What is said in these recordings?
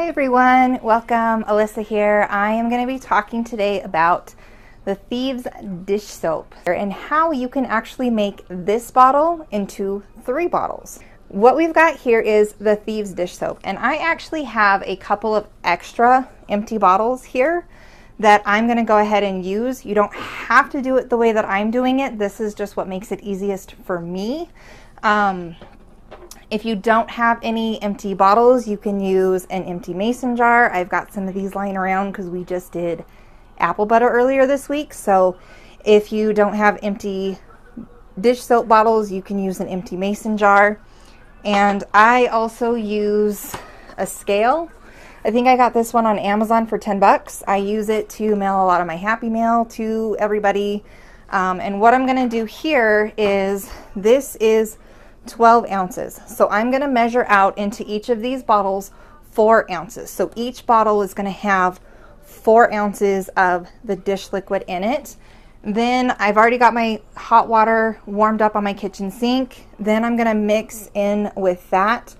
Hi everyone, welcome. Alyssa here. I am going to be talking today about the Thieves Dish Soap and how you can actually make this bottle into 3 bottles. What we've got here is the Thieves Dish Soap, and I actually have a couple of extra empty bottles here that I'm going to go ahead and use. You don't have to do it the way that I'm doing it. This is just what makes it easiest for me. If you don't have any empty bottles, you can use an empty mason jar. I've got some of these lying around because we just did apple butter earlier this week. So if you don't have empty dish soap bottles, you can use an empty mason jar. And I also use a scale. I think I got this one on Amazon for 10 bucks. I use it to mail a lot of my Happy Mail to everybody. And what I'm gonna do here is, this is 12 ounces. So I'm going to measure out into each of these bottles 4 ounces. So each bottle is going to have 4 ounces of the dish liquid in it. Then I've already got my hot water warmed up on my kitchen sink. Then I'm going to mix in with that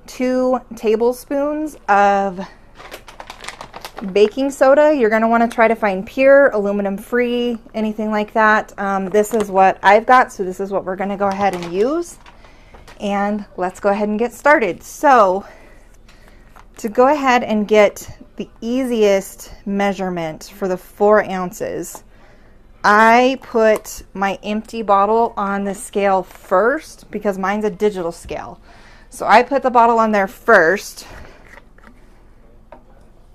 2 tablespoons of baking soda. You're going to want to try to find pure, aluminum free, anything like that. This is what I've got, so this is what we're going to go ahead and use. And let's go ahead and get started. So to go ahead and get the easiest measurement for the 4 ounces, I put my empty bottle on the scale first because mine's a digital scale. So I put the bottle on there first.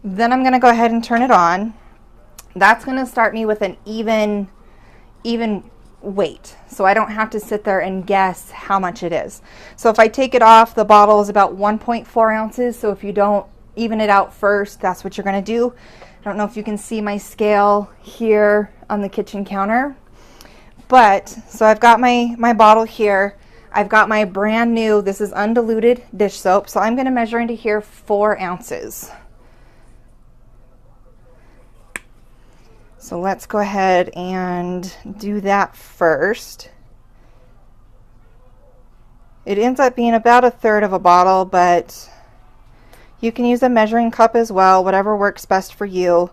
Then I'm going to go ahead and turn it on. That's going to start me with an even weight, so I don't have to sit there and guess how much it is. So if I take it off, the bottle is about 1.4 ounces. So if you don't even it out first, that's what you're going to do. I don't know if you can see my scale here on the kitchen counter, but so I've got my bottle here. I've got my brand new, this is undiluted dish soap, so I'm going to measure into here 4 ounces. So let's go ahead and do that first. It ends up being about 1/3 of a bottle, but you can use a measuring cup as well, whatever works best for you.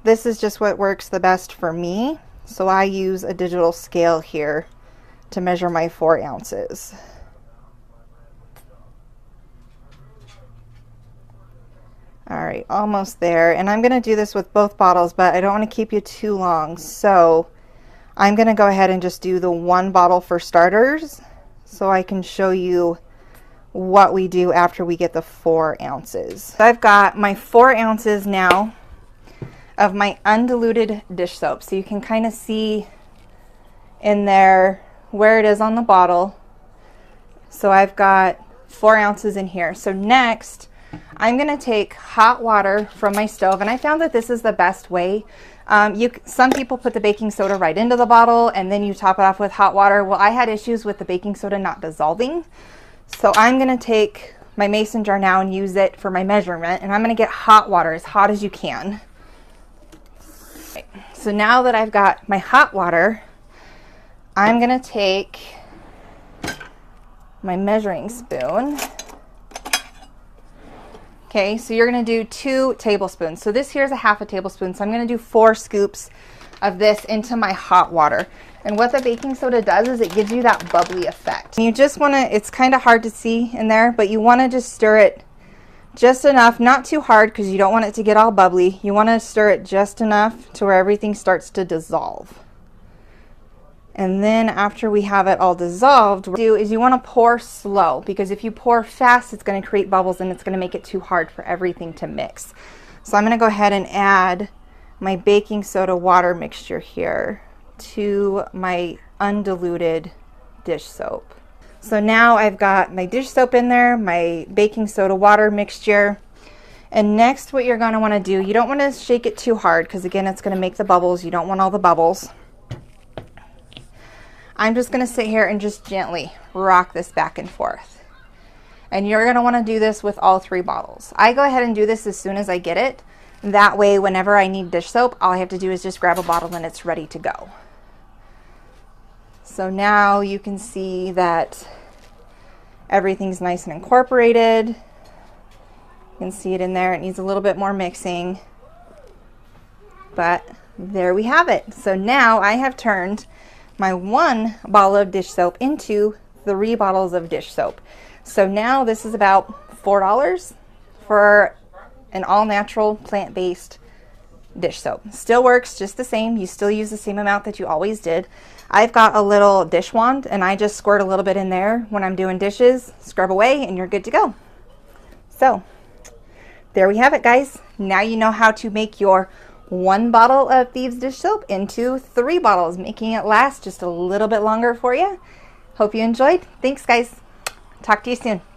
This is just what works the best for me. So I use a digital scale here to measure my 4 ounces. All right, almost there. And I'm going to do this with both bottles, but I don't want to keep you too long. So I'm going to go ahead and just do the 1 bottle for starters so I can show you what we do after we get the 4 ounces. So I've got my 4 ounces now of my undiluted dish soap. So you can kind of see in there where it is on the bottle. So I've got 4 ounces in here. So next, I'm going to take hot water from my stove, and I found that this is the best way. Some people put the baking soda right into the bottle and then you top it off with hot water. Well, I had issues with the baking soda not dissolving. So I'm going to take my mason jar now and use it for my measurement, and I'm going to get hot water, as hot as you can. Okay. So now that I've got my hot water, I'm going to take my measuring spoon. Okay, so you're going to do 2 tablespoons. So this here is a 1/2 tablespoon. So I'm going to do 4 scoops of this into my hot water. And what the baking soda does is it gives you that bubbly effect. And you just want to, it's kind of hard to see in there, but you want to just stir it just enough, not too hard because you don't want it to get all bubbly. You want to stir it just enough to where everything starts to dissolve. And then after we have it all dissolved, what you do is you want to pour slow, because if you pour fast, it's going to create bubbles and it's going to make it too hard for everything to mix. So I'm going to go ahead and add my baking soda water mixture here to my undiluted dish soap. So now I've got my dish soap in there, my baking soda water mixture. And next, what you're going to want to do, you don't want to shake it too hard because again, it's going to make the bubbles. You don't want all the bubbles. I'm just going to sit here and just gently rock this back and forth. And you're going to want to do this with all 3 bottles. I go ahead and do this as soon as I get it. That way, whenever I need dish soap, all I have to do is just grab a bottle and it's ready to go. So now you can see that everything's nice and incorporated. You can see it in there. It needs a little bit more mixing. But there we have it. So now I have turned my 1 bottle of dish soap into 3 bottles of dish soap. So now this is about $4 for an all-natural, plant-based dish soap. Still works just the same. You still use the same amount that you always did. I've got a little dish wand and I just squirt a little bit in there when I'm doing dishes, scrub away, and you're good to go. So there we have it, guys. Now you know how to make your 1 bottle of Thieves Dish Soap into 3 bottles, making it last just a little bit longer for you. Hope you enjoyed. Thanks, guys. Talk to you soon.